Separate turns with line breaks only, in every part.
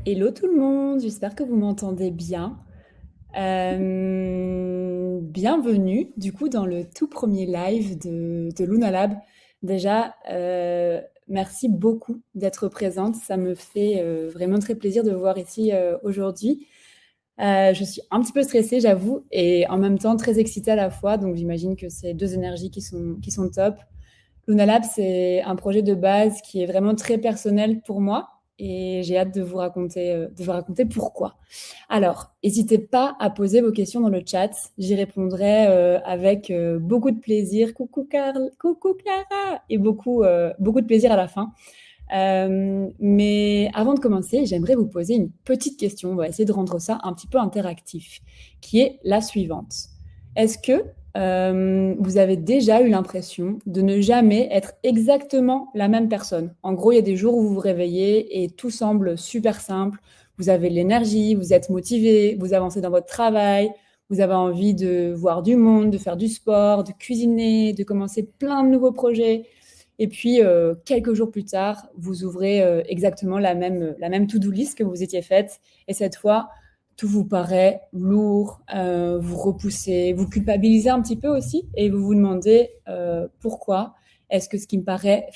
Hello tout le monde, j'espère que vous m'entendez bien. Bienvenue du coup dans le tout premier live de Luna Lab. Déjà, merci beaucoup d'être présente. Ça me fait vraiment très plaisir de vous voir ici aujourd'hui. Je suis un petit peu stressée, j'avoue, et en même temps très excitée à la fois. Donc j'imagine que c'est deux énergies qui sont top. Luna Lab, c'est un projet de base qui est vraiment très personnel pour moi et j'ai hâte de vous raconter pourquoi. Alors, n'hésitez pas à poser vos questions dans le chat. J'y répondrai avec beaucoup de plaisir. Coucou Carl, coucou Clara et beaucoup de plaisir à la fin. Mais avant de commencer, j'aimerais vous poser une petite question. On va essayer de rendre ça un petit peu interactif, qui est la suivante. Est-ce que vous avez déjà eu l'impression de ne jamais être exactement la même personne? En gros, il y a des jours où vous vous réveillez et tout semble super simple. Vous avez de l'énergie, vous êtes motivé, vous avancez dans votre travail, vous avez envie de voir du monde, de faire du sport, de cuisiner, de commencer plein de nouveaux projets. Et puis, quelques jours plus tard, vous ouvrez exactement la même to-do list que vous étiez faite. Et cette fois, tout vous paraît lourd, vous repoussez, vous culpabilisez un petit peu aussi et vous vous demandez pourquoi est-ce que ce qui me paraissait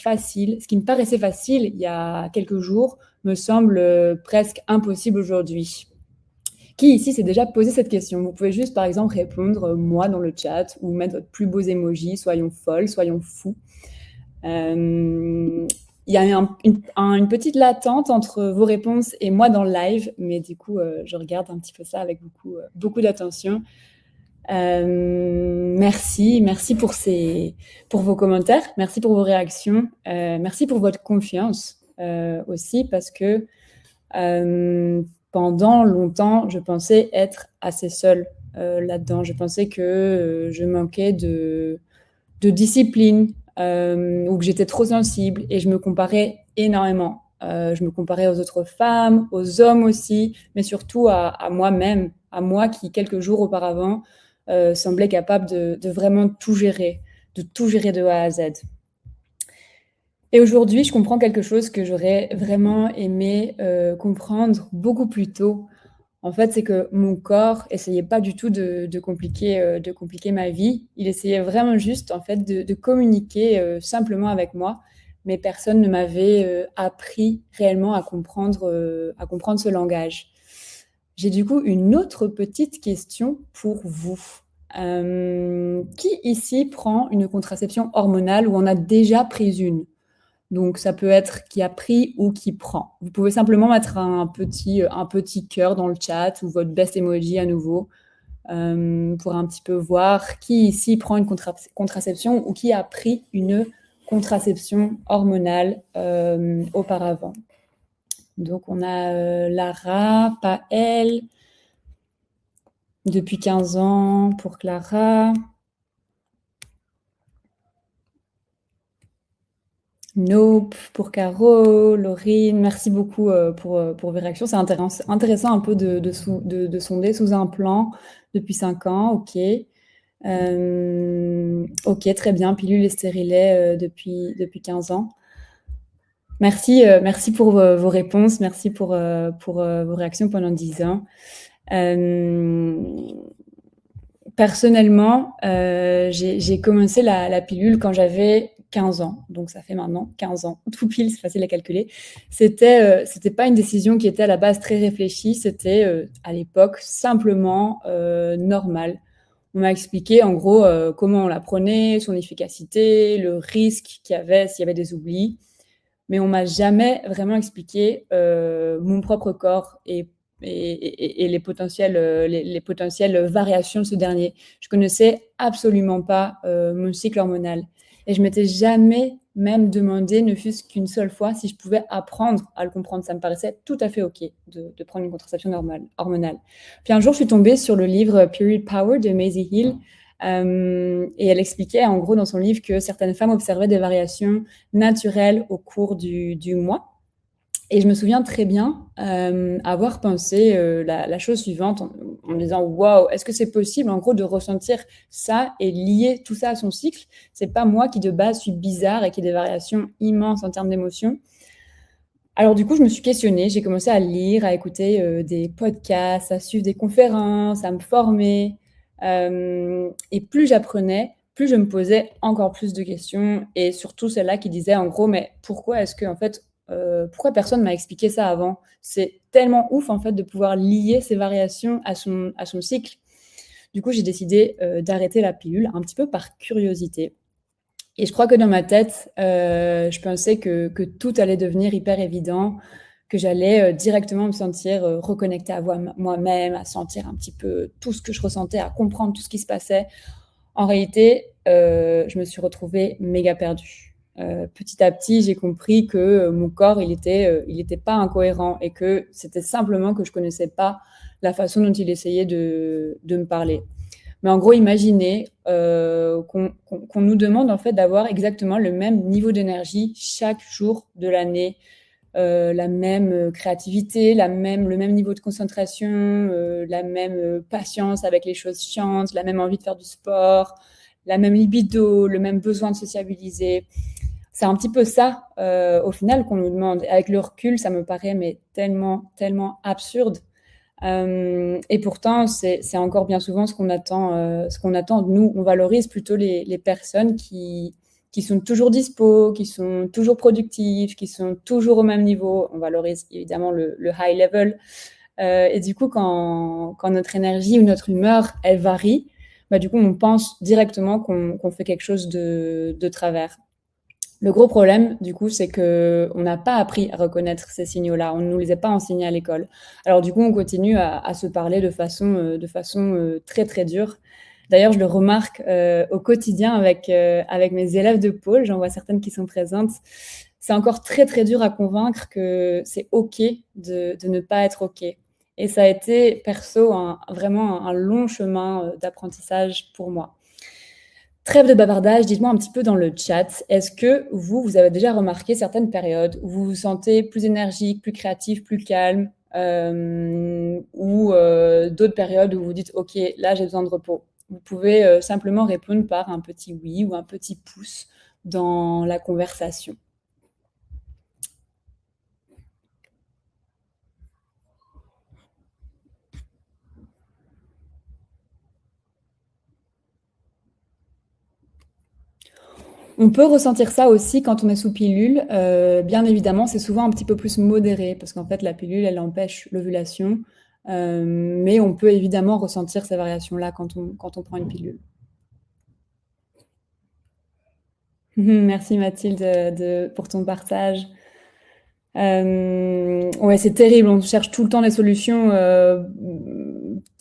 facile il y a quelques jours me semble presque impossible aujourd'hui. Qui ici s'est déjà posé cette question? Vous pouvez juste par exemple répondre moi dans le chat ou mettre votre plus beaux emojis, soyons folles, soyons fous. Il y a une petite latente entre vos réponses et moi dans le live, mais du coup, je regarde un petit peu ça avec beaucoup d'attention. Merci pour vos commentaires, merci pour vos réactions, merci pour votre confiance aussi, parce que pendant longtemps, je pensais être assez seule là-dedans. Je pensais que je manquais de discipline, ou que j'étais trop sensible et je me comparais énormément. Je me comparais aux autres femmes, aux hommes aussi, mais surtout à moi-même, à moi qui, quelques jours auparavant, semblait capable de vraiment tout gérer, de tout gérer de A à Z. Et aujourd'hui, je comprends quelque chose que j'aurais vraiment aimé comprendre beaucoup plus tôt. En fait, c'est que mon corps essayait pas du tout de compliquer ma vie. Il essayait vraiment juste, en fait, de communiquer simplement avec moi. Mais personne ne m'avait appris réellement à comprendre ce langage. J'ai du coup une autre petite question pour vous. Qui ici prend une contraception hormonale ou en a déjà pris une? Donc, ça peut être qui a pris ou qui prend. Vous pouvez simplement mettre un petit cœur dans le chat ou votre best emoji à nouveau pour un petit peu voir qui ici prend une contraception ou qui a pris une contraception hormonale auparavant. Donc, on a Lara, Paël, depuis 15 ans pour Clara. Nope pour Caro, Laurine, merci beaucoup pour vos réactions. C'est intéressant un peu de sonder sous un plan depuis 5 ans. Ok, très bien. Pilule et stérilet depuis 15 ans. Merci pour vos réponses. Merci pour vos réactions pendant 10 ans. Personnellement, j'ai commencé la pilule quand j'avais 15 ans, donc ça fait maintenant 15 ans, tout pile, c'est facile à calculer. C'était pas une décision qui était à la base très réfléchie, c'était à l'époque simplement normal. On m'a expliqué en gros comment on la prenait, son efficacité, le risque qu'il y avait s'il y avait des oublis, mais on m'a jamais vraiment expliqué mon propre corps et les potentielles variations de ce dernier. Je connaissais absolument pas mon cycle hormonal et je m'étais jamais même demandé, ne fût-ce qu'une seule fois, si je pouvais apprendre à le comprendre. Ça me paraissait tout à fait ok de prendre une contraception hormonale. Puis un jour, je suis tombée sur le livre Period Power de Maisie Hill. Et elle expliquait en gros dans son livre que certaines femmes observaient des variations naturelles au cours du mois. Et je me souviens très bien avoir pensé la chose suivante en me disant waouh, est-ce que c'est possible en gros de ressentir ça et lier tout ça à son cycle? C'est pas moi qui de base suis bizarre et qui ai des variations immenses en termes d'émotions. Alors du coup, je me suis questionnée, j'ai commencé à lire, à écouter, des podcasts, à suivre des conférences, à me former, et plus j'apprenais, plus je me posais encore plus de questions et surtout celle-là qui disait en gros: «Mais pourquoi est-ce que en fait, pourquoi personne m'a expliqué ça avant?» C'est tellement ouf en fait de pouvoir lier ces variations à son cycle. Du coup, j'ai décidé, d'arrêter la pilule un petit peu par curiosité et je crois que dans ma tête, je pensais que tout allait devenir hyper évident, que j'allais, directement me sentir, reconnectée à moi-même, à sentir un petit peu tout ce que je ressentais, à comprendre tout ce qui se passait. En réalité, je me suis retrouvée méga perdue. Petit à petit, j'ai compris que, mon corps, il était pas incohérent et que c'était simplement que je connaissais pas la façon dont il essayait de me parler. Mais en gros, imaginez, qu'on nous demande en fait d'avoir exactement le même niveau d'énergie chaque jour de l'année, la même, créativité, le même niveau de concentration, la même, patience avec les choses chiantes, la même envie de faire du sport, la même libido, le même besoin de sociabiliser. C'est un petit peu ça, au final qu'on nous demande. Avec le recul, ça me paraît mais tellement, tellement absurde. Et pourtant, c'est encore bien souvent ce qu'on attend de nous. On valorise plutôt les personnes qui sont toujours dispo, qui sont toujours productifs, qui sont toujours au même niveau. On valorise évidemment le high level. Et du coup, quand notre énergie ou notre humeur, elle varie, bah, du coup, on pense directement qu'on fait quelque chose de travers. Le gros problème, du coup, c'est que on n'a pas appris à reconnaître ces signaux-là. On ne nous les a pas enseignés à l'école. Alors du coup, on continue à se parler de façon très très dure. D'ailleurs, je le remarque au quotidien avec mes élèves de pôle. J'en vois certaines qui sont présentes. C'est encore très très dur à convaincre que c'est ok de ne pas être ok. Et ça a été perso vraiment un long chemin d'apprentissage pour moi. Trêve de bavardage, dites-moi un petit peu dans le chat, est-ce que vous avez déjà remarqué certaines périodes où vous vous sentez plus énergique, plus créatif, plus calme, ou d'autres périodes où vous dites: «OK, là j'ai besoin de repos»? Vous pouvez, simplement répondre par un petit oui ou un petit pouce dans la conversation. On peut ressentir ça aussi quand on est sous pilule. Bien évidemment, c'est souvent un petit peu plus modéré parce qu'en fait, la pilule, elle empêche l'ovulation. Mais on peut évidemment ressentir ces variations-là quand on prend une pilule. Merci Mathilde pour ton partage. Ouais, c'est terrible. On cherche tout le temps des solutions,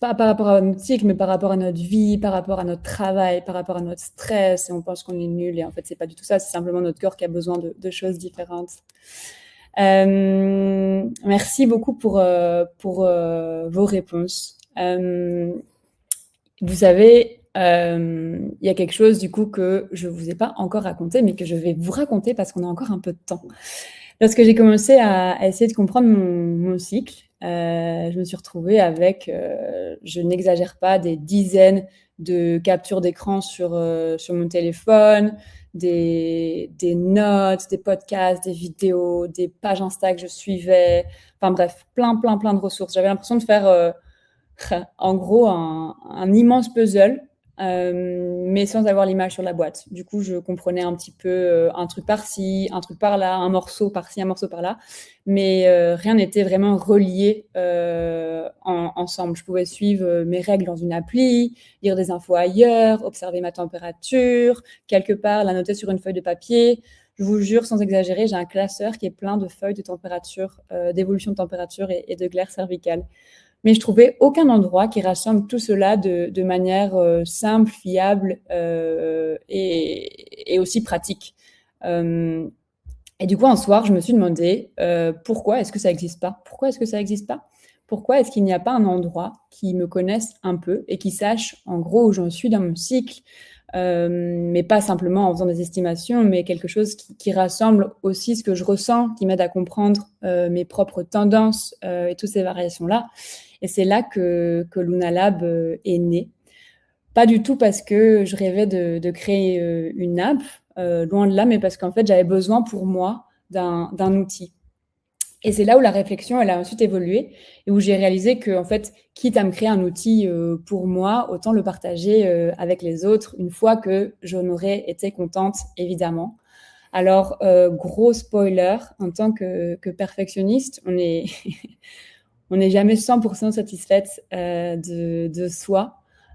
pas par rapport à notre cycle, mais par rapport à notre vie, par rapport à notre travail, par rapport à notre stress, et on pense qu'on est nul. Et en fait, c'est pas du tout ça. C'est simplement notre corps qui a besoin de choses différentes. Merci beaucoup pour vos réponses. Vous savez, il y a quelque chose du coup que je vous ai pas encore raconté, mais que je vais vous raconter parce qu'on a encore un peu de temps. Lorsque j'ai commencé à essayer de comprendre mon cycle, je me suis retrouvée avec, je n'exagère pas, des dizaines de captures d'écran sur mon téléphone, des notes, des podcasts, des vidéos, des pages Insta que je suivais. Enfin bref, plein, plein, plein de ressources. J'avais l'impression de faire, en gros un immense puzzle, mais sans avoir l'image sur la boîte. Du coup, je comprenais un petit peu un truc par-ci, un truc par-là, un morceau par-ci, un morceau par-là, mais rien n'était vraiment relié ensemble. Je pouvais suivre mes règles dans une appli, lire des infos ailleurs, observer ma température, quelque part la noter sur une feuille de papier. Je vous jure, sans exagérer, j'ai un classeur qui est plein de feuilles de température, d'évolution de température et de glaire cervicale. Mais je trouvais aucun endroit qui rassemble tout cela de manière simple, fiable et aussi pratique. Euh, et du coup, un soir, je me suis demandé pourquoi est-ce que ça n'existe pas? Pourquoi est-ce que ça n'existe pas? Pourquoi est-ce qu'il n'y a pas un endroit qui me connaisse un peu et qui sache en gros où j'en suis dans mon cycle, mais pas simplement en faisant des estimations, mais quelque chose qui rassemble aussi ce que je ressens, qui m'aide à comprendre mes propres tendances et toutes ces variations-là. Et c'est là que Luna Lab est né. Pas du tout parce que je rêvais de créer une app, loin de là, mais parce qu'en fait, j'avais besoin pour moi d'un outil. Et c'est là où la réflexion, elle a ensuite évolué et où j'ai réalisé que, en fait, quitte à me créer un outil pour moi, autant le partager avec les autres une fois que j'en aurais été contente, évidemment. Alors, gros spoiler, en tant que perfectionniste, on est on n'est jamais 100% satisfaite de soi.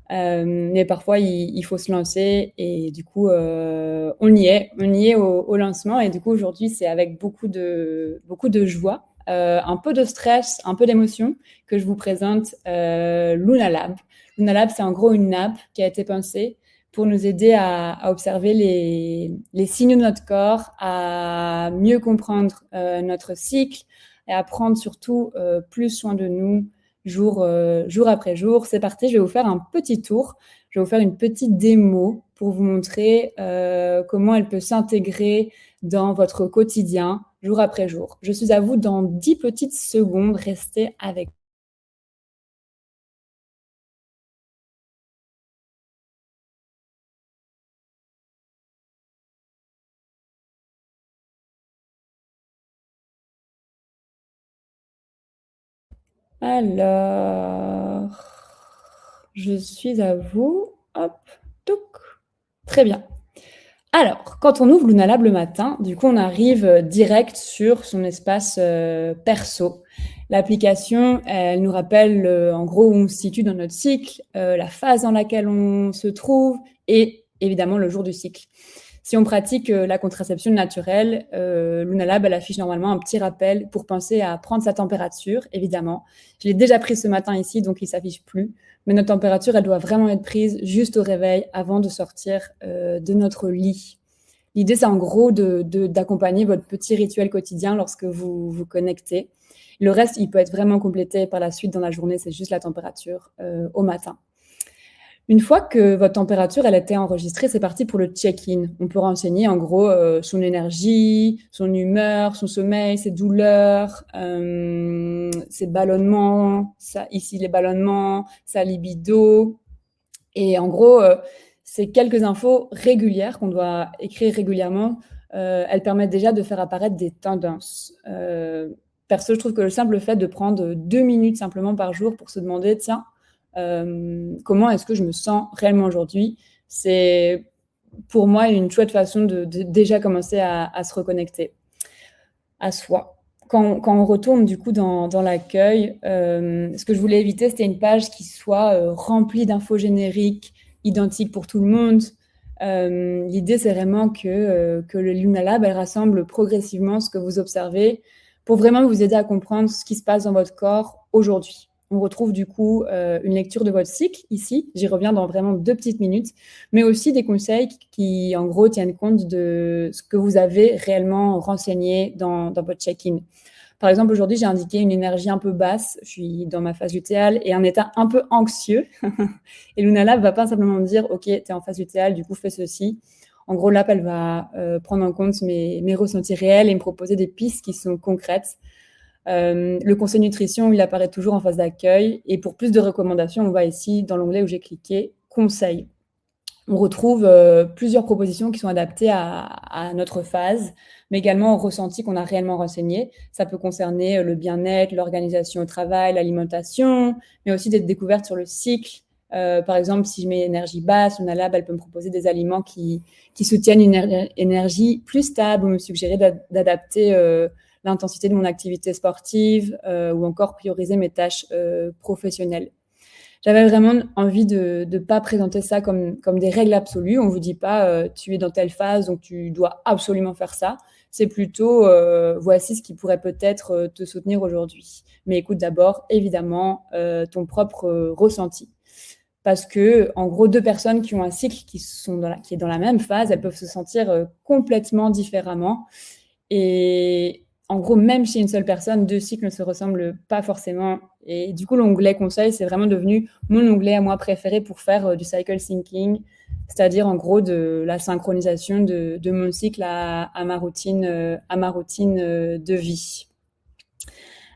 Mais parfois, il faut se lancer et du coup, on y est au lancement. Et du coup, aujourd'hui, c'est avec beaucoup de joie, un peu de stress, un peu d'émotion que je vous présente Luna Lab. Luna Lab, c'est en gros une app qui a été pensée pour nous aider à observer les signaux de notre corps, à mieux comprendre notre cycle et à prendre surtout plus soin de nous jour après jour. C'est parti, je vais vous faire un petit tour. Je vais vous faire une petite démo pour vous montrer comment elle peut s'intégrer dans votre quotidien jour après jour. Je suis à vous dans 10 petites secondes. Restez avec moi. Alors, je suis à vous. Hop, touc. Très bien. Alors, quand on ouvre Luna Lab le matin, du coup, on arrive direct sur son espace perso. L'application, elle nous rappelle en gros où on se situe dans notre cycle, la phase dans laquelle on se trouve et évidemment le jour du cycle. Si on pratique la contraception naturelle, Luna Lab, elle affiche normalement un petit rappel pour penser à prendre sa température, évidemment. Je l'ai déjà pris ce matin ici, donc il ne s'affiche plus. Mais notre température, elle doit vraiment être prise juste au réveil avant de sortir de notre lit. L'idée, c'est en gros d'accompagner votre petit rituel quotidien lorsque vous vous connectez. Le reste, il peut être vraiment complété par la suite dans la journée, c'est juste la température au matin. Une fois que votre température elle a été enregistrée, c'est parti pour le check-in. On peut renseigner en gros son énergie, son humeur, son sommeil, ses douleurs, ses ballonnements, ici les ballonnements, sa libido. Et en gros, ces quelques infos régulières qu'on doit écrire régulièrement, elles permettent déjà de faire apparaître des tendances. Perso, je trouve que le simple fait de prendre 2 minutes simplement par jour pour se demander, tiens, comment est-ce que je me sens réellement aujourd'hui, c'est pour moi une chouette façon de déjà commencer à se reconnecter à soi. Quand on retourne du coup dans l'accueil, ce que je voulais éviter, c'était une page qui soit remplie d'infos génériques, identiques pour tout le monde. L'idée, c'est vraiment que le Luna Lab, elle rassemble progressivement ce que vous observez pour vraiment vous aider à comprendre ce qui se passe dans votre corps aujourd'hui. On retrouve du coup une lecture de votre cycle ici. J'y reviens dans vraiment 2 petites minutes, mais aussi des conseils qui, en gros, tiennent compte de ce que vous avez réellement renseigné dans votre check-in. Par exemple, aujourd'hui, j'ai indiqué une énergie un peu basse. Je suis dans ma phase lutéale et un état un peu anxieux. Et Luna Lab va pas simplement me dire, OK, tu es en phase lutéale, du coup, fais ceci. En gros, l'app, elle va prendre en compte mes ressentis réels et me proposer des pistes qui sont concrètes. Le conseil nutrition, il apparaît toujours en phase d'accueil. Et pour plus de recommandations, on va ici dans l'onglet où j'ai cliqué conseils. On retrouve plusieurs propositions qui sont adaptées à notre phase, mais également aux ressentis qu'on a réellement renseignés. Ça peut concerner le bien-être, l'organisation au travail, l'alimentation, mais aussi des découvertes sur le cycle. Par exemple, si je mets énergie basse, Luna Lab, elle peut me proposer des aliments qui soutiennent une énergie plus stable ou me suggérer d'adapter l'intensité de mon activité sportive ou encore prioriser mes tâches professionnelles. J'avais vraiment envie de ne pas présenter ça comme des règles absolues. On ne vous dit pas tu es dans telle phase, donc tu dois absolument faire ça. C'est plutôt voici ce qui pourrait peut-être te soutenir aujourd'hui. Mais écoute d'abord, évidemment, ton propre ressenti. Parce que, en gros, 2 personnes qui ont un cycle qui est dans la même phase, elles peuvent se sentir complètement différemment. Et en gros, même chez une seule personne, 2 cycles ne se ressemblent pas forcément. Et du coup, l'onglet conseil, c'est vraiment devenu mon onglet à moi préféré pour faire du cycle syncing, c'est-à-dire en gros de la synchronisation de mon cycle à ma routine de vie.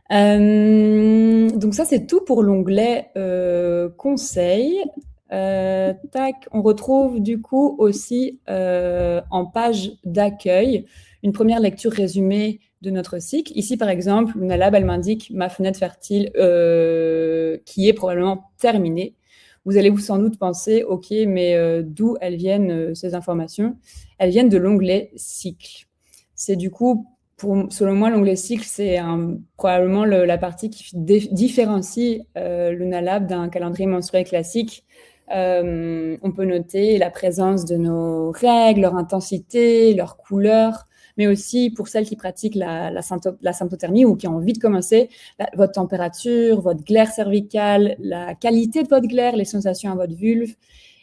Donc ça, c'est tout pour l'onglet conseil. Tac, on retrouve du coup aussi en page d'accueil une première lecture résumée de notre cycle. Ici, par exemple, Luna Lab, elle m'indique ma fenêtre fertile qui est probablement terminée. Vous allez vous sans doute penser, ok, mais d'où elles viennent ces informations? Elles viennent de l'onglet cycle. C'est du coup, selon moi, l'onglet cycle, c'est probablement la partie qui différencie Luna Lab d'un calendrier menstruel classique. On peut noter la présence de nos règles, leur intensité, leur couleur, mais aussi pour celles qui pratiquent la symptothermie ou qui ont envie de commencer, votre température, votre glaire cervicale, la qualité de votre glaire, les sensations à votre vulve.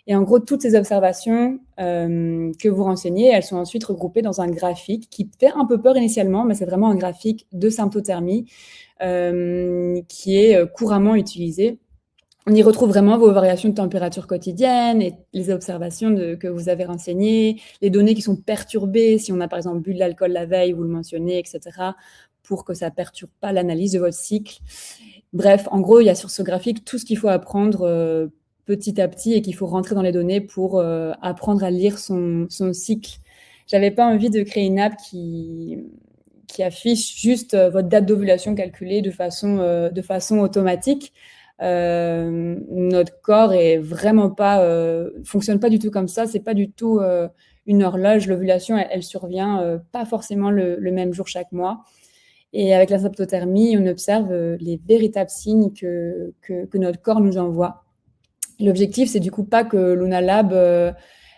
Et en gros, toutes ces observations que vous renseignez, elles sont ensuite regroupées dans un graphique qui fait un peu peur initialement, mais c'est vraiment un graphique de symptothermie qui est couramment utilisé. On y retrouve vraiment vos variations de température quotidienne et les observations que vous avez renseignées, les données qui sont perturbées, si on a par exemple bu de l'alcool la veille, vous le mentionnez, etc., pour que ça ne perturbe pas l'analyse de votre cycle. Bref, en gros, il y a sur ce graphique tout ce qu'il faut apprendre petit à petit et qu'il faut rentrer dans les données pour apprendre à lire son cycle. J'avais pas envie de créer une app qui affiche juste votre date d'ovulation calculée de façon automatique. Notre corps est vraiment pas fonctionne pas du tout comme ça. C'est pas du tout une horloge. L'ovulation, elle survient pas forcément le même jour chaque mois. Et avec la symptothermie, on observe les véritables signes que notre corps nous envoie. L'objectif, c'est du coup pas que Luna Lab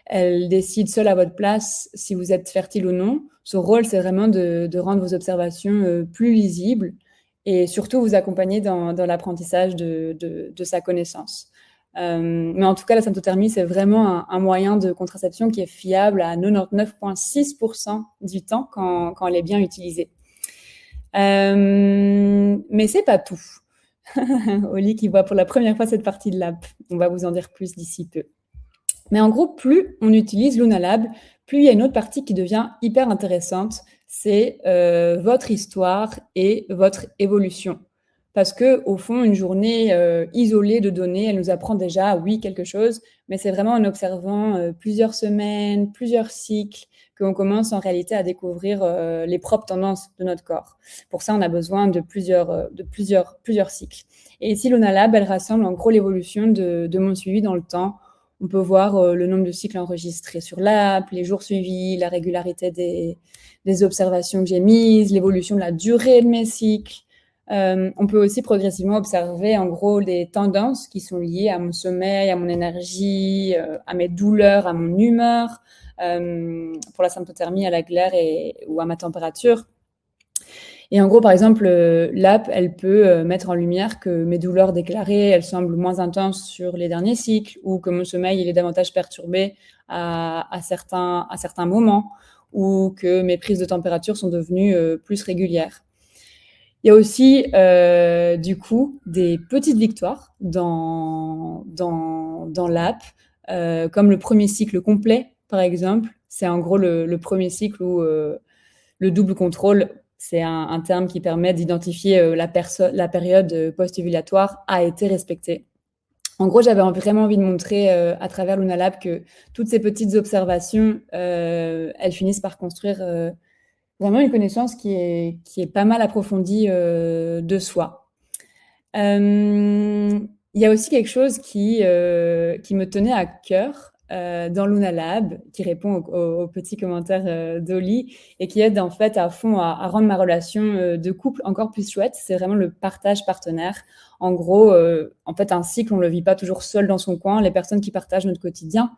elle décide seule à votre place si vous êtes fertile ou non. Son rôle, c'est vraiment de rendre vos observations plus lisibles et surtout vous accompagner dans l'apprentissage de sa connaissance. Mais en tout cas, la symptothermie, c'est vraiment un moyen de contraception qui est fiable à 99,6% du temps quand elle est bien utilisée. Mais c'est pas tout. Oli qui voit pour la première fois cette partie de l'app. On va vous en dire plus d'ici peu. Mais en gros, plus on utilise Luna Lab, plus il y a une autre partie qui devient hyper intéressante, c'est votre histoire et votre évolution. Parce que au fond, une journée isolée de données, elle nous apprend déjà, oui, quelque chose, mais c'est vraiment en observant plusieurs semaines, plusieurs cycles, qu'on commence en réalité à découvrir les propres tendances de notre corps. Pour ça, on a besoin de plusieurs cycles. Et ici, Luna Lab, elle rassemble en gros l'évolution de mon suivi dans le temps. On peut voir le nombre de cycles enregistrés sur l'app, les jours suivis, la régularité des observations que j'ai mises, l'évolution de la durée de mes cycles. On peut aussi progressivement observer en gros les tendances qui sont liées à mon sommeil, à mon énergie, à mes douleurs, à mon humeur, pour la symptothermie, à la glaire ou à ma température. Et en gros, par exemple, l'app, elle peut mettre en lumière que mes douleurs déclarées, elles semblent moins intenses sur les derniers cycles ou que mon sommeil, il est davantage perturbé à certains moments ou que mes prises de température sont devenues plus régulières. Il y a aussi, du coup, des petites victoires dans l'app, comme le premier cycle complet, par exemple. C'est en gros le premier cycle où le double contrôle, c'est un terme qui permet d'identifier la période post-ovulatoire a été respectée. En gros, j'avais vraiment envie de montrer à travers Luna Lab que toutes ces petites observations, elles finissent par construire vraiment une connaissance qui est pas mal approfondie de soi. Il y a aussi quelque chose qui me tenait à cœur dans Luna Lab, qui répond aux petits commentaires d'Oli et qui aide en fait à fond à rendre ma relation de couple encore plus chouette. C'est vraiment le partage partenaire. En gros, en fait, un cycle, on ne le vit pas toujours seul dans son coin. Les personnes qui partagent notre quotidien,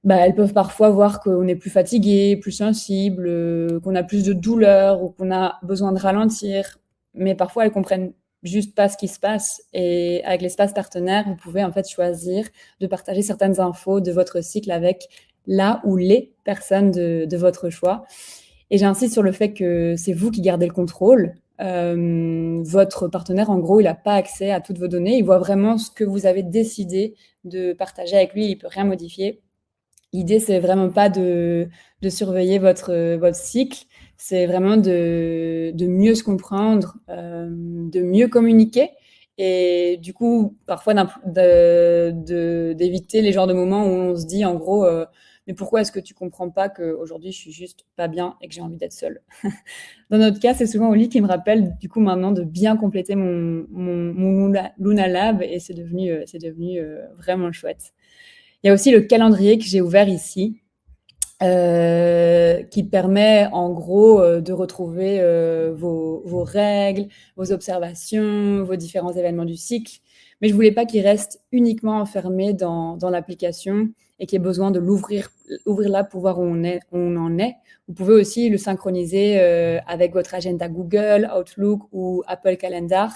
elles peuvent parfois voir qu'on est plus fatigué, plus sensible, qu'on a plus de douleur ou qu'on a besoin de ralentir. Mais parfois, elles comprennent juste pas ce qui se passe. Et avec l'espace partenaire, vous pouvez en fait choisir de partager certaines infos de votre cycle avec la ou les personnes de votre choix. Et j'insiste sur le fait que c'est vous qui gardez le contrôle. Votre partenaire, en gros, il n'a pas accès à toutes vos données. Il voit vraiment ce que vous avez décidé de partager avec lui. Il ne peut rien modifier. L'idée, c'est vraiment pas de surveiller votre cycle, c'est vraiment de mieux se comprendre, de mieux communiquer et du coup, parfois d'éviter les genres de moments où on se dit en gros, mais pourquoi est-ce que tu comprends pas qu'aujourd'hui je suis juste pas bien et que j'ai envie d'être seule? Dans notre cas, c'est souvent Oli qui me rappelle du coup maintenant de bien compléter mon Luna Lab, et c'est devenu vraiment chouette. Il y a aussi le calendrier que j'ai ouvert ici, qui permet en gros de retrouver vos règles, vos observations, vos différents événements du cycle. Mais je voulais pas qu'il reste uniquement enfermé dans l'application et qu'il y ait besoin de l'ouvrir là pour voir où on en est. Vous pouvez aussi le synchroniser avec votre agenda Google, Outlook ou Apple Calendar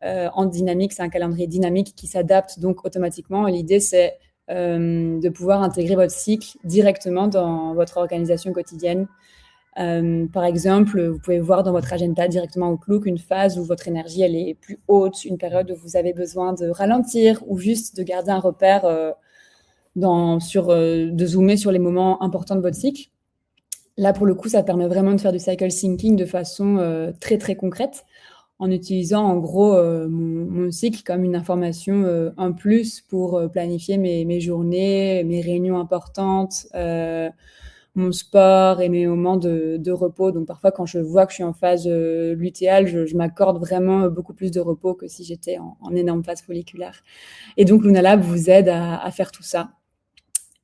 en dynamique. C'est un calendrier dynamique qui s'adapte donc automatiquement. Et l'idée, c'est de pouvoir intégrer votre cycle directement dans votre organisation quotidienne. Par exemple, vous pouvez voir dans votre agenda directement Outlook une phase où votre énergie elle est plus haute, une période où vous avez besoin de ralentir ou juste de garder un repère, de zoomer sur les moments importants de votre cycle. Là, pour le coup, ça permet vraiment de faire du cycle syncing de façon très, très concrète, en utilisant en gros mon cycle comme une information en plus pour planifier mes journées, mes réunions importantes, mon sport et mes moments de repos. Donc parfois, quand je vois que je suis en phase lutéale, je m'accorde vraiment beaucoup plus de repos que si j'étais en énorme phase folliculaire. Et donc Lunalab vous aide à faire tout ça.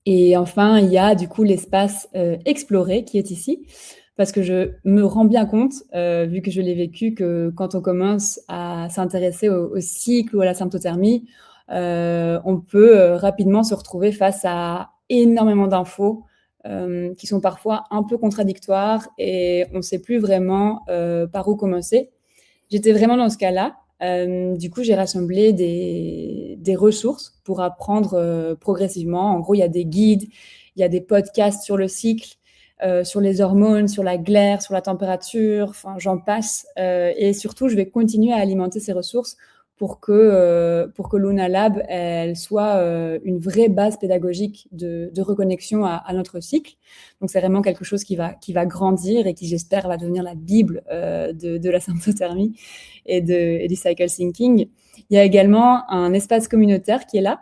Et enfin, il y a du coup l'espace exploré qui est ici, parce que je me rends bien compte, vu que je l'ai vécu, que quand on commence à s'intéresser au cycle ou à la symptothermie, on peut rapidement se retrouver face à énormément d'infos qui sont parfois un peu contradictoires et on ne sait plus vraiment par où commencer. J'étais vraiment dans ce cas-là. Du coup, j'ai rassemblé des ressources pour apprendre progressivement. En gros, il y a des guides, il y a des podcasts sur le cycle, sur les hormones, sur la glaire, sur la température, enfin, j'en passe. Et surtout, je vais continuer à alimenter ces ressources pour que Luna Lab elle soit une vraie base pédagogique de reconnexion à notre cycle. Donc, c'est vraiment quelque chose qui va grandir et qui, j'espère, va devenir la Bible de la symptothermie et du cycle syncing. Il y a également un espace communautaire qui est là,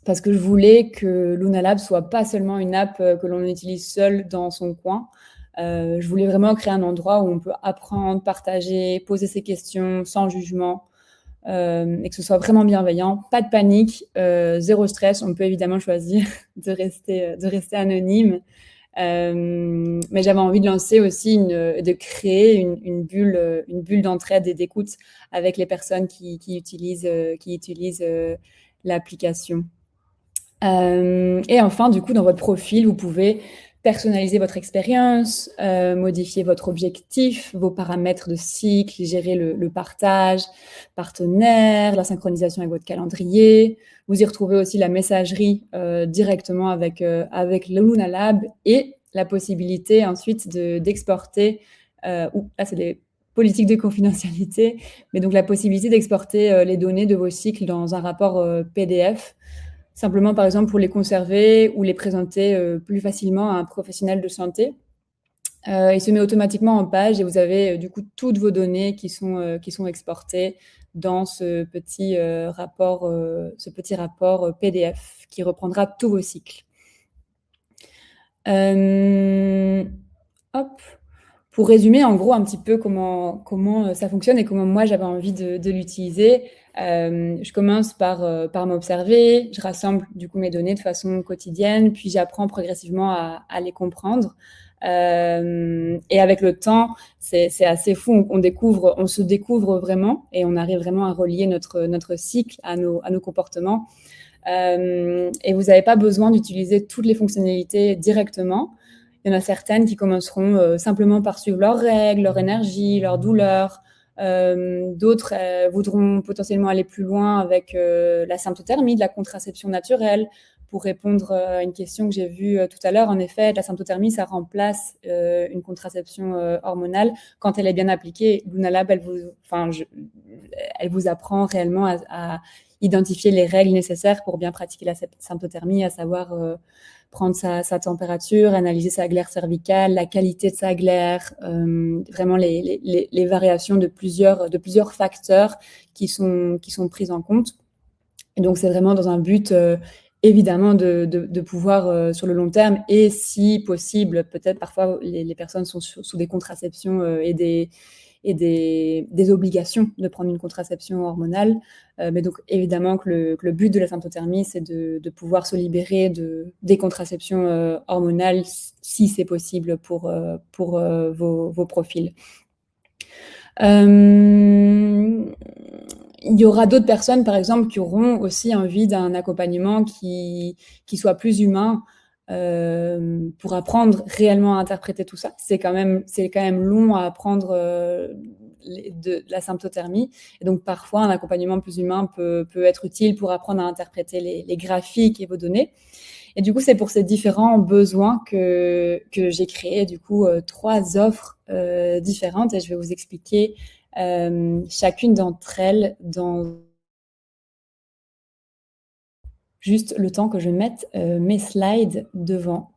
parce que je voulais que Luna Lab soit pas seulement une app que l'on utilise seul dans son coin. Je voulais vraiment créer un endroit où on peut apprendre, partager, poser ses questions sans jugement, et que ce soit vraiment bienveillant. Pas de panique, zéro stress. On peut évidemment choisir de rester anonyme. Mais j'avais envie de lancer aussi de créer une bulle d'entraide et d'écoute avec les personnes qui utilisent l'application. Et enfin, du coup, dans votre profil, vous pouvez personnaliser votre expérience, modifier votre objectif, vos paramètres de cycle, gérer le partage, partenaire, la synchronisation avec votre calendrier. Vous y retrouvez aussi la messagerie directement avec le Luna Lab et la possibilité ensuite d'exporter, là c'est des politiques de confidentialité, mais donc la possibilité d'exporter les données de vos cycles dans un rapport PDF, simplement par exemple pour les conserver ou les présenter plus facilement à un professionnel de santé. Il se met automatiquement en page et vous avez du coup toutes vos données qui sont exportées dans ce petit rapport PDF qui reprendra tous vos cycles. Hop. Pour résumer en gros un petit peu comment ça fonctionne et comment moi j'avais envie de l'utiliser, je commence par m'observer, je rassemble du coup mes données de façon quotidienne, puis j'apprends progressivement à les comprendre. Et avec le temps, c'est assez fou, on se découvre vraiment et on arrive vraiment à relier notre cycle à nos comportements. Et vous n'avez pas besoin d'utiliser toutes les fonctionnalités directement. Il y en a certaines qui commenceront simplement par suivre leurs règles, leur énergie, leur douleur. D'autres voudront potentiellement aller plus loin avec la symptothermie, de la contraception naturelle. Pour répondre à une question que j'ai vue tout à l'heure, en effet, la symptothermie, ça remplace une contraception hormonale quand elle est bien appliquée. Luna Lab, elle vous apprend réellement à identifier les règles nécessaires pour bien pratiquer la symptothermie, à savoir prendre sa température, analyser sa glaire cervicale, la qualité de sa glaire, vraiment les variations de plusieurs facteurs qui sont prises en compte. Et donc, c'est vraiment dans un but, évidemment, de pouvoir, sur le long terme, et si possible, peut-être parfois les personnes sont sous des contraceptions et des obligations de prendre une contraception hormonale. Mais donc, évidemment, que le but de la symptothermie, c'est de pouvoir se libérer des contraceptions hormonales, si c'est possible pour vos profils. Il y aura d'autres personnes, par exemple, qui auront aussi envie d'un accompagnement qui soit plus humain, pour apprendre réellement à interpréter tout ça. C'est quand même long à apprendre de la symptothermie. Et donc, parfois, un accompagnement plus humain peut être utile pour apprendre à interpréter les graphiques et vos données. Et du coup, c'est pour ces différents besoins que j'ai créé, du coup, 3 offres différentes, et je vais vous expliquer chacune d'entre elles dans juste le temps que je mette mes slides devant.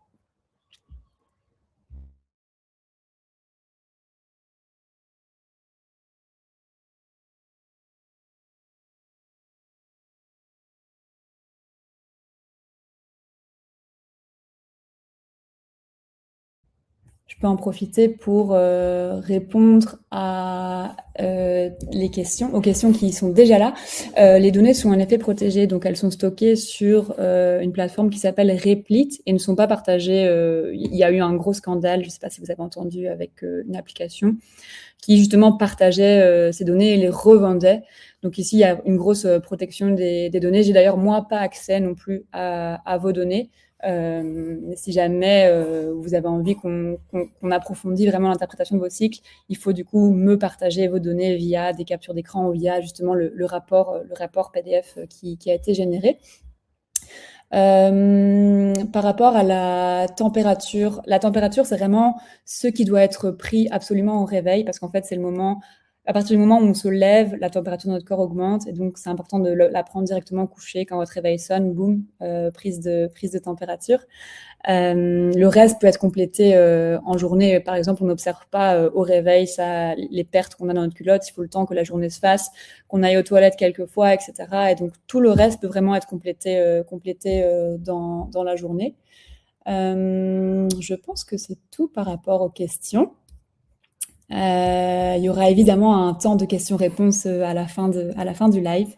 Je peux en profiter pour répondre à aux questions qui sont déjà là. Les données sont en effet protégées, donc elles sont stockées sur une plateforme qui s'appelle Replit et ne sont pas partagées. Il y a eu un gros scandale, je ne sais pas si vous avez entendu, avec une application qui justement partageait ces données et les revendait. Donc ici, il y a une grosse protection des données. J'ai d'ailleurs, moi, pas accès non plus à vos données. Si jamais vous avez envie qu'on approfondisse vraiment l'interprétation de vos cycles, il faut du coup me partager vos données via des captures d'écran ou via justement le rapport PDF qui a été généré. Par rapport à la température, c'est vraiment ce qui doit être pris absolument au réveil, parce qu'en fait, c'est le moment, à partir du moment où on se lève, la température de notre corps augmente, et donc c'est important de la prendre directement au coucher. Quand votre réveil sonne, boum, prise de température. Le reste peut être complété en journée. Par exemple, on n'observe pas au réveil les pertes qu'on a dans notre culotte. Il faut le temps que la journée se fasse, qu'on aille aux toilettes quelques fois, etc. Et donc, tout le reste peut vraiment être complété dans la journée. Je pense que c'est tout par rapport aux questions. Il y aura évidemment un temps de questions-réponses à la fin du live.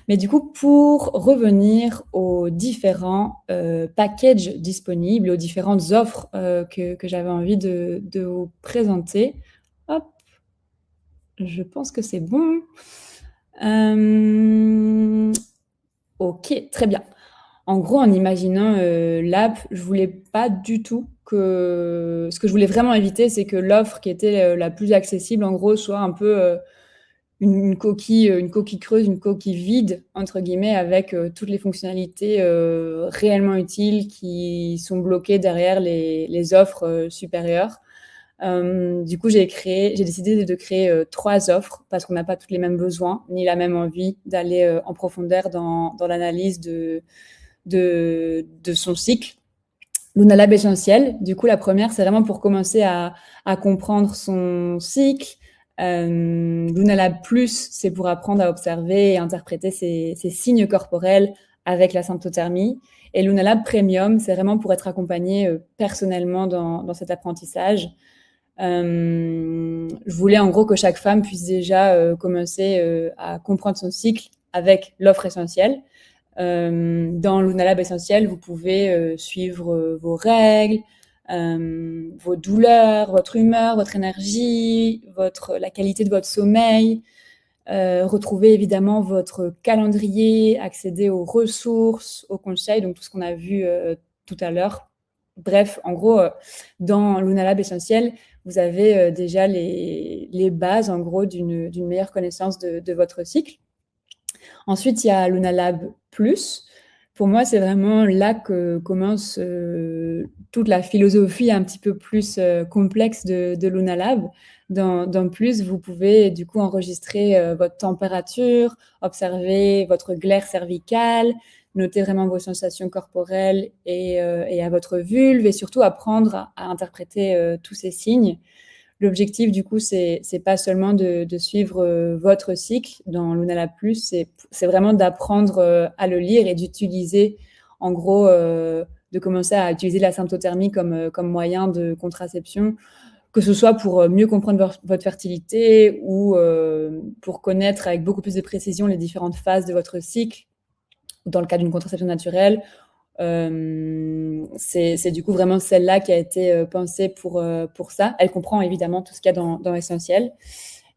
Mais du coup, pour revenir aux différents packages disponibles, aux différentes offres que j'avais envie de vous présenter. Hop, je pense que c'est bon. Ok, très bien. En gros, en imaginant l'app, je voulais pas du tout que... Ce que je voulais vraiment éviter, c'est que l'offre qui était la plus accessible, en gros, soit un peu... une coquille creuse, une coquille vide, entre guillemets, avec toutes les fonctionnalités réellement utiles qui sont bloquées derrière les offres supérieures. Du coup, j'ai décidé de créer 3 offres parce qu'on n'a pas tous les mêmes besoins, ni la même envie d'aller en profondeur dans l'analyse de son cycle. Lunalab essentiel, du coup, la première, c'est vraiment pour commencer à comprendre son cycle. Lunalab Plus, c'est pour apprendre à observer et interpréter ses signes corporels avec la symptothermie. Et Lunalab Premium, c'est vraiment pour être accompagné personnellement dans cet apprentissage. Je voulais en gros que chaque femme puisse déjà commencer à comprendre son cycle avec l'offre essentielle. Dans Lunalab Essentiel, vous pouvez suivre vos règles, vos douleurs, votre humeur, votre énergie, la qualité de votre sommeil, retrouver évidemment votre calendrier, accéder aux ressources, aux conseils, donc tout ce qu'on a vu tout à l'heure. Bref, en gros, dans Lunalab Essentiel, vous avez déjà les bases, en gros, d'une meilleure connaissance de votre cycle. Ensuite, il y a Lunalab Plus. Pour moi, c'est vraiment là que commence toute la philosophie un petit peu plus complexe de Luna Lab. Dans plus, vous pouvez du coup enregistrer votre température, observer votre glaire cervicale, noter vraiment vos sensations corporelles et à votre vulve, et surtout apprendre à interpréter tous ces signes. L'objectif, du coup, c'est pas seulement de suivre votre cycle dans Lunala Plus, c'est vraiment d'apprendre à le lire et d'utiliser, en gros, de commencer à utiliser la symptothermie comme moyen de contraception, que ce soit pour mieux comprendre votre fertilité ou pour connaître avec beaucoup plus de précision les différentes phases de votre cycle, dans le cas d'une contraception naturelle. C'est du coup vraiment celle-là qui a été pensée pour ça. Elle comprend évidemment tout ce qu'il y a dans Essentiel.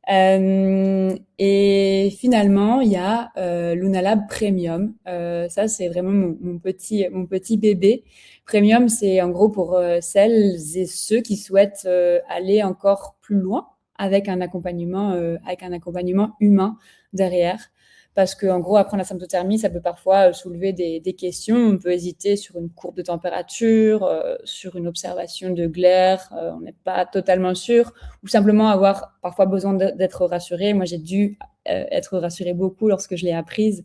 Et finalement, il y a Lunalab Premium. Ça, c'est vraiment mon petit bébé. Premium, c'est en gros pour celles et ceux qui souhaitent aller encore plus loin avec un accompagnement humain derrière. Parce qu'en gros, apprendre la symptothermie, ça peut parfois soulever des questions. On peut hésiter sur une courbe de température, sur une observation de glaire, on n'est pas totalement sûr, ou simplement avoir parfois besoin d'être rassuré. Moi, j'ai dû être rassurée beaucoup lorsque je l'ai apprise.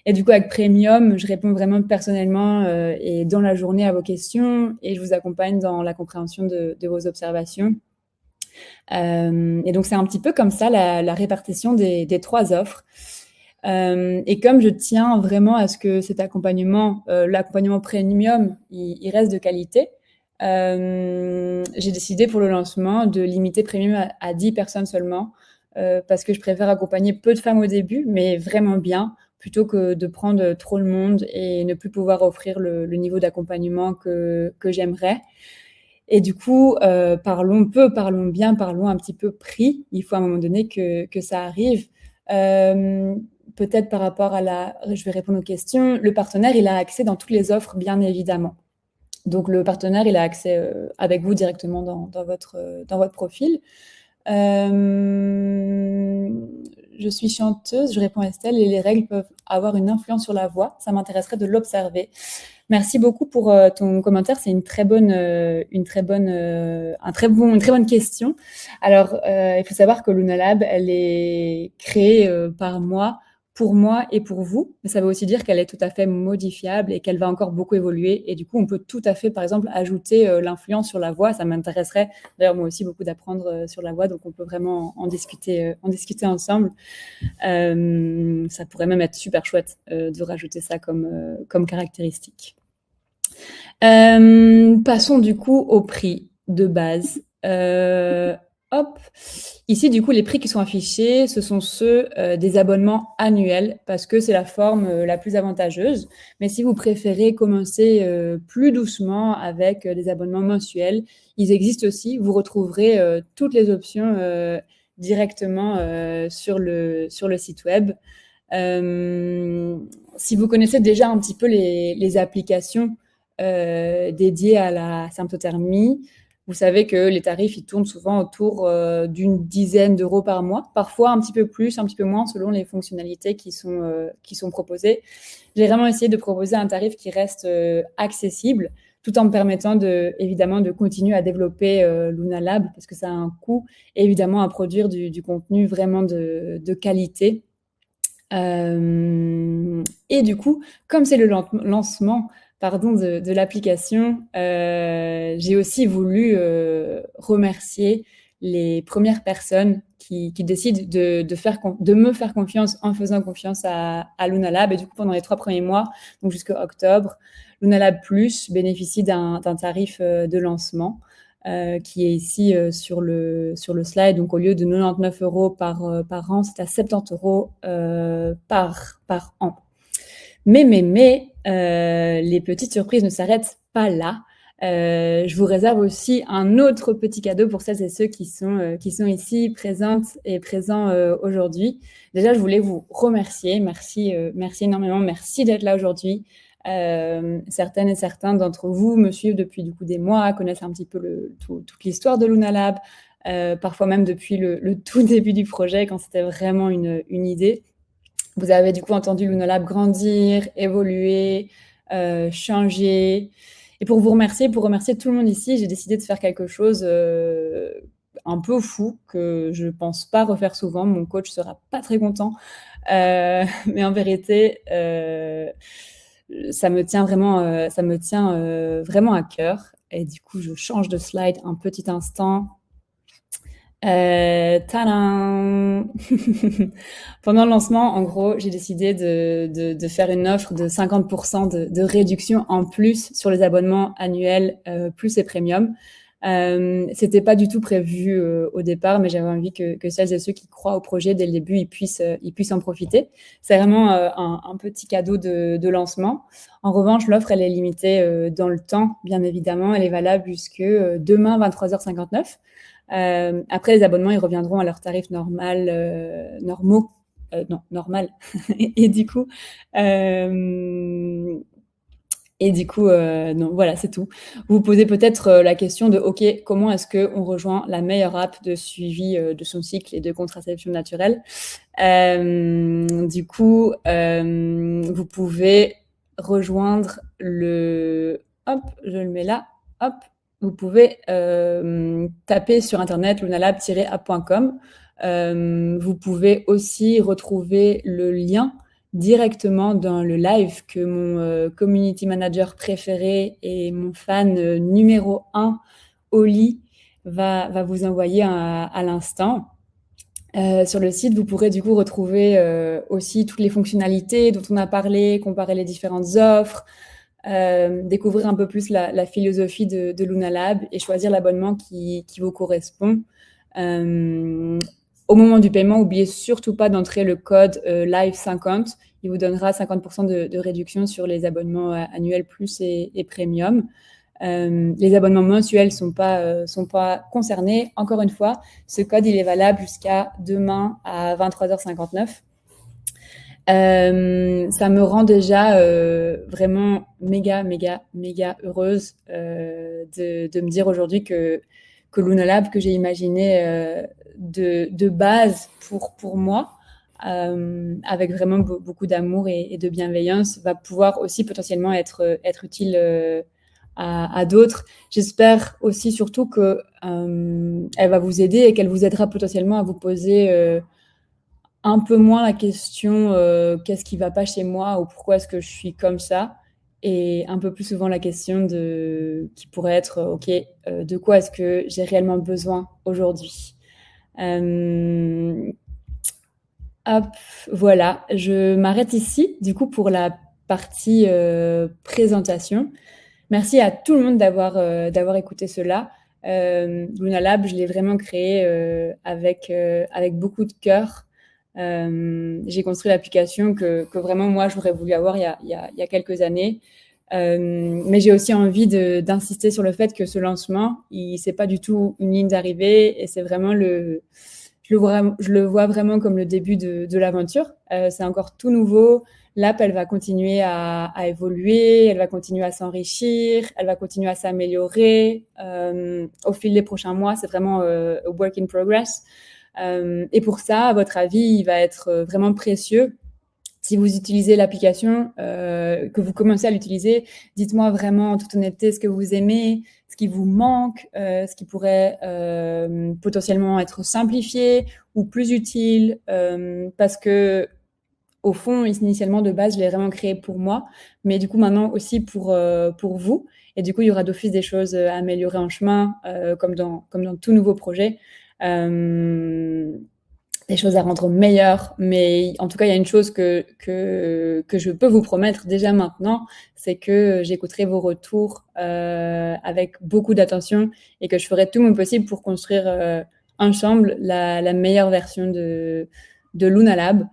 Et du coup, avec Premium, je réponds vraiment personnellement et dans la journée à vos questions, et je vous accompagne dans la compréhension de vos observations. Et donc, c'est un petit peu comme ça la répartition des 3 offres. Et comme je tiens vraiment à ce que cet accompagnement, l'accompagnement premium, il reste de qualité, j'ai décidé pour le lancement de limiter premium à 10 personnes seulement, parce que je préfère accompagner peu de femmes au début, mais vraiment bien, plutôt que de prendre trop le monde et ne plus pouvoir offrir le niveau d'accompagnement que j'aimerais. Et du coup, parlons peu, parlons bien, parlons un petit peu prix. Il faut à un moment donné que ça arrive. Peut-être par rapport je vais répondre aux questions. Le partenaire, il a accès dans toutes les offres, bien évidemment. Donc, le partenaire, il a accès avec vous directement dans votre profil. Je suis chanteuse, je réponds à Estelle, et les règles peuvent avoir une influence sur la voix. Ça m'intéresserait de l'observer. Merci beaucoup pour ton commentaire. C'est une très bonne question. Alors, il faut savoir que Luna Lab, elle est créée par moi, pour moi et pour vous. Mais ça veut aussi dire qu'elle est tout à fait modifiable et qu'elle va encore beaucoup évoluer. Et du coup, on peut tout à fait, par exemple, ajouter l'influence sur la voix. Ça m'intéresserait, d'ailleurs, moi aussi, beaucoup d'apprendre sur la voix. Donc, on peut vraiment en discuter ensemble. Ça pourrait même être super chouette de rajouter ça comme caractéristique. Passons du coup au prix de base. Hop. Ici, du coup, les prix qui sont affichés, ce sont ceux des abonnements annuels parce que c'est la forme la plus avantageuse. Mais si vous préférez commencer plus doucement avec des abonnements mensuels, ils existent aussi. Vous retrouverez toutes les options directement sur le site web. Si vous connaissez déjà un petit peu les applications dédiées à la symptothermie, vous savez que les tarifs, ils tournent souvent autour d'une dizaine d'euros par mois, parfois un petit peu plus, un petit peu moins, selon les fonctionnalités qui sont proposées. J'ai vraiment essayé de proposer un tarif qui reste accessible, tout en me permettant évidemment de continuer à développer Luna Lab, parce que ça a un coût, et évidemment à produire du contenu vraiment de qualité. Et du coup, comme c'est le lancement de l'application, j'ai aussi voulu remercier les premières personnes qui décident de me faire confiance en faisant confiance à Luna Lab. Et du coup, pendant les 3 premiers mois, donc jusqu'à octobre, Luna Lab Plus bénéficie d'un tarif de lancement qui est ici sur le slide. Donc, au lieu de 99 euros par an, c'est à 70 euros par an. Mais les petites surprises ne s'arrêtent pas là. Je vous réserve aussi un autre petit cadeau pour celles et ceux qui sont ici présentes et présents aujourd'hui. Déjà, je voulais vous remercier. Merci énormément. Merci d'être là aujourd'hui. Certaines et certains d'entre vous me suivent depuis du coup des mois, connaissent un petit peu toute l'histoire de Luna Lab, parfois même depuis le tout début du projet quand c'était vraiment une idée. Vous avez du coup entendu Luna Lab grandir, évoluer, changer. Et pour remercier tout le monde ici, j'ai décidé de faire quelque chose un peu fou que je pense pas refaire souvent. Mon coach sera pas très content, mais en vérité, ça me tient vraiment à cœur. Et du coup, je change de slide un petit instant. Tadam! Pendant le lancement, en gros, j'ai décidé de faire une offre de 50% de réduction en plus sur les abonnements annuels plus et premium. C'était pas du tout prévu au départ, mais j'avais envie que celles et ceux qui croient au projet dès le début, ils puissent en profiter. C'est vraiment un petit cadeau de lancement. En revanche, l'offre, elle est limitée dans le temps, bien évidemment. Elle est valable jusque demain, 23h59. Après, les abonnements, ils reviendront à leur tarif normaux. Non, normal. Et du coup, non, voilà, c'est tout. Vous vous posez peut-être la question de, OK, comment est-ce qu'on rejoint la meilleure app de suivi de son cycle et de contraception naturelle? Du coup, vous pouvez rejoindre hop, je le mets là, hop, vous pouvez taper sur internet lunalab-app.com. Vous pouvez aussi retrouver le lien directement dans le live que mon community manager préféré et mon fan numéro 1, Oli, va vous envoyer à l'instant. Sur le site, vous pourrez du coup retrouver aussi toutes les fonctionnalités dont on a parlé, comparer les différentes offres, découvrir un peu plus la philosophie de Luna Lab et choisir l'abonnement qui vous correspond. Au moment du paiement, n'oubliez surtout pas d'entrer le code LIVE50. Il vous donnera 50% de réduction sur les abonnements annuels plus et premium. Les abonnements mensuels sont pas concernés. Encore une fois, ce code, il est valable jusqu'à demain à 23h59. Ça me rend déjà vraiment méga heureuse de me dire aujourd'hui que Luna Lab, que j'ai imaginé de base pour moi, avec vraiment beaucoup d'amour et de bienveillance, va pouvoir aussi potentiellement être utile à d'autres. J'espère aussi surtout que elle va vous aider et qu'elle vous aidera potentiellement à vous poser un peu moins la question qu'est-ce qui va pas chez moi ou pourquoi est-ce que je suis comme ça, et un peu plus souvent la question qui pourrait être ok, de quoi est-ce que j'ai réellement besoin aujourd'hui. Hop, voilà, je m'arrête ici du coup pour la partie présentation. Merci à tout le monde d'avoir écouté cela. Luna Lab, je l'ai vraiment créé avec beaucoup de cœur. J'ai construit l'application que vraiment moi j'aurais voulu avoir il y a quelques années. Mais j'ai aussi envie d'insister sur le fait que ce lancement, c'est pas du tout une ligne d'arrivée et c'est vraiment je le vois vraiment comme le début de l'aventure. C'est encore tout nouveau. L'app, elle va continuer à évoluer, elle va continuer à s'enrichir, elle va continuer à s'améliorer au fil des prochains mois. C'est vraiment a work in progress. Et pour ça, à votre avis, il va être vraiment précieux. Si vous utilisez l'application, que vous commencez à l'utiliser, dites-moi vraiment en toute honnêteté ce que vous aimez, ce qui vous manque, ce qui pourrait potentiellement être simplifié ou plus utile, parce que au fond, initialement, de base, je l'ai vraiment créé pour moi, mais du coup, maintenant aussi pour vous. Et du coup, il y aura d'office des choses à améliorer en chemin, comme dans tout nouveau projet. Des choses à rendre meilleures. Mais en tout cas, il y a une chose que je peux vous promettre déjà maintenant, c'est que j'écouterai vos retours avec beaucoup d'attention et que je ferai tout mon possible pour construire ensemble la meilleure version de Luna Lab.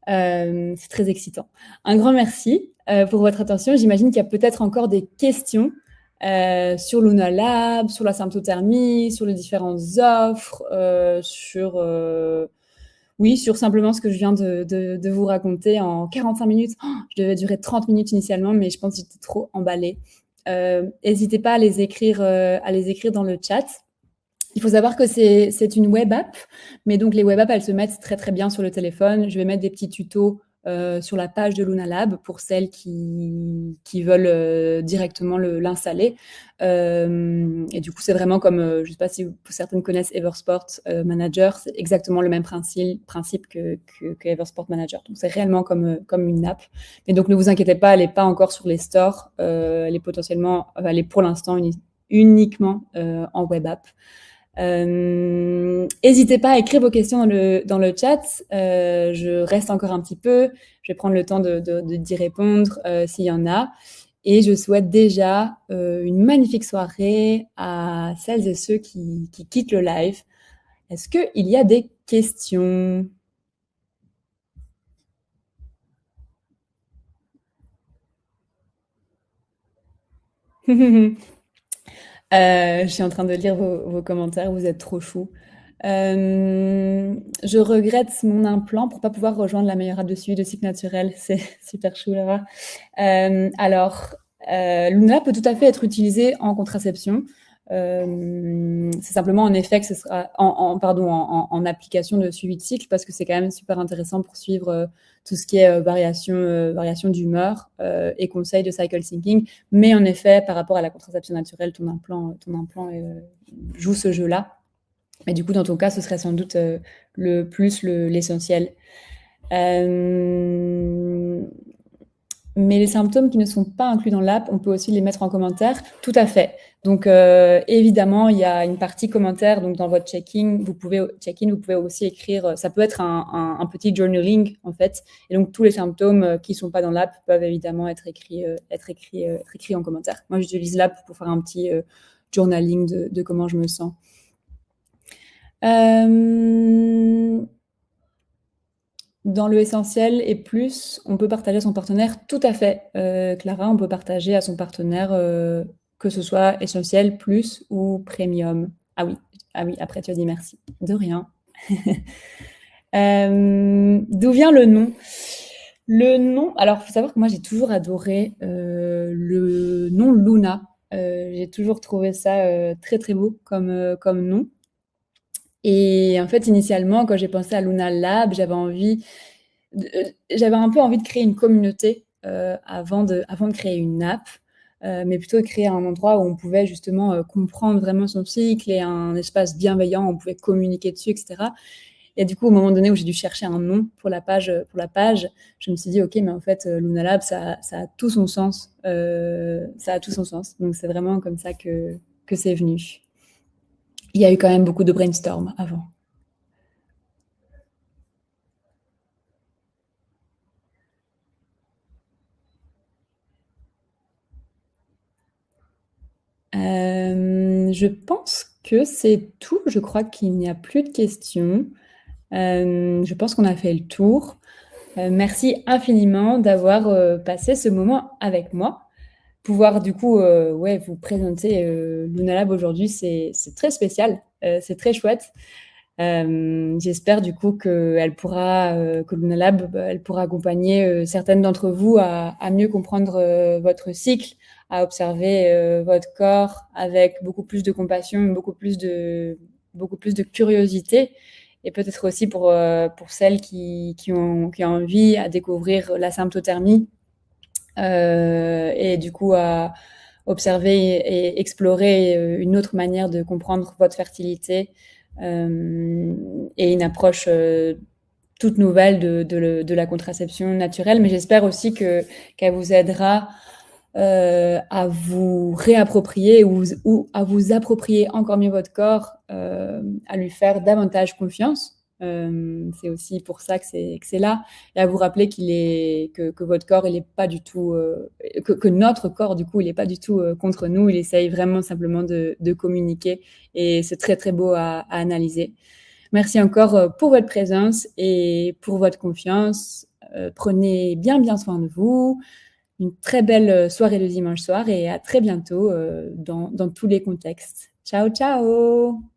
C'est très excitant. Un grand merci pour votre attention. J'imagine qu'il y a peut-être encore des questions sur Luna Lab, sur la symptothermie, sur les différentes offres, sur simplement ce que je viens de vous raconter en 45 minutes. Je devais durer 30 minutes initialement, mais je pense que j'étais trop emballée. N'hésitez pas à les écrire dans le chat. Il faut savoir que c'est une web app, mais donc les web apps, elles se mettent très très bien sur le téléphone. Je vais mettre des petits tutos sur la page de Luna Lab pour celles qui veulent directement l'installer. Et du coup, c'est vraiment comme, je ne sais pas si certaines connaissent Eversport Manager, c'est exactement le même principe que Eversport Manager. Donc, c'est réellement comme une app. Et donc, ne vous inquiétez pas, elle n'est pas encore sur les stores. Elle est potentiellement, elle est pour l'instant uniquement en web app. N'hésitez pas à écrire vos questions dans le chat. Je reste encore un petit peu. Je vais prendre le temps d'y répondre s'il y en a. Et je souhaite déjà une magnifique soirée à celles et ceux qui quittent le live. Est-ce qu'il y a des questions? Je suis en train de lire vos commentaires, vous êtes trop chou. Je regrette mon implant pour pas pouvoir rejoindre la meilleure app de suivi de cycle naturel. C'est super chou, Laura. Alors, Luna peut tout à fait être utilisée en contraception. C'est simplement en effet que ce sera en application de suivi de cycle parce que c'est quand même super intéressant pour suivre tout ce qui est variation d'humeur et conseils de cycle syncing. Mais en effet, par rapport à la contraception naturelle, ton implant joue ce jeu-là. Mais du coup, dans ton cas, ce serait sans doute l'essentiel. Mais les symptômes qui ne sont pas inclus dans l'app, on peut aussi les mettre en commentaire. Tout à fait. Donc, évidemment, il y a une partie commentaire. Donc, dans votre check-in, vous pouvez aussi écrire. Ça peut être un petit journaling, en fait. Et donc, tous les symptômes qui ne sont pas dans l'app peuvent évidemment être écrits en commentaire. Moi, j'utilise l'app pour faire un petit journaling de comment je me sens. Dans le essentiel et plus, on peut partager à son partenaire. Tout à fait, Clara, on peut partager à son partenaire, que ce soit essentiel, plus ou premium. Ah oui, après tu as dit merci. De rien. D'où vient le nom? Le nom, alors il faut savoir que moi j'ai toujours adoré le nom Luna. J'ai toujours trouvé ça très très beau comme nom. Et en fait, initialement, quand j'ai pensé à Luna Lab, j'avais un peu envie de créer une communauté avant de créer une app, mais plutôt de créer un endroit où on pouvait justement comprendre vraiment son cycle et un espace bienveillant où on pouvait communiquer dessus, etc. Et du coup, au moment donné où j'ai dû chercher un nom pour la page, je me suis dit, OK, mais en fait, Luna Lab, ça a tout son sens. Ça a tout son sens. Donc, c'est vraiment comme ça que c'est venu. Il y a eu quand même beaucoup de brainstorm avant. Je pense que c'est tout. Je crois qu'il n'y a plus de questions. Je pense qu'on a fait le tour. Merci infiniment d'avoir passé ce moment avec moi. Pouvoir du coup vous présenter Luna Lab aujourd'hui, c'est très spécial, c'est très chouette. J'espère du coup que Luna Lab, elle pourra accompagner certaines d'entre vous à mieux comprendre votre cycle, à observer votre corps avec beaucoup plus de compassion, beaucoup plus de curiosité, et peut-être aussi pour celles qui ont envie à découvrir la symptothermie et du coup à observer et explorer une autre manière de comprendre votre fertilité et une approche toute nouvelle de la contraception naturelle. Mais j'espère aussi qu'elle vous aidera à vous réapproprier ou à vous approprier encore mieux votre corps, à lui faire davantage confiance. C'est aussi pour ça que c'est là, et à vous rappeler que votre corps, il est pas du tout que notre corps, du coup, il est pas du tout contre nous. Il essaye vraiment simplement de communiquer, et c'est très très beau à analyser. Merci encore pour votre présence et pour votre confiance. Prenez bien soin de vous. Une très belle soirée de dimanche soir, et à très bientôt dans tous les contextes. Ciao, ciao!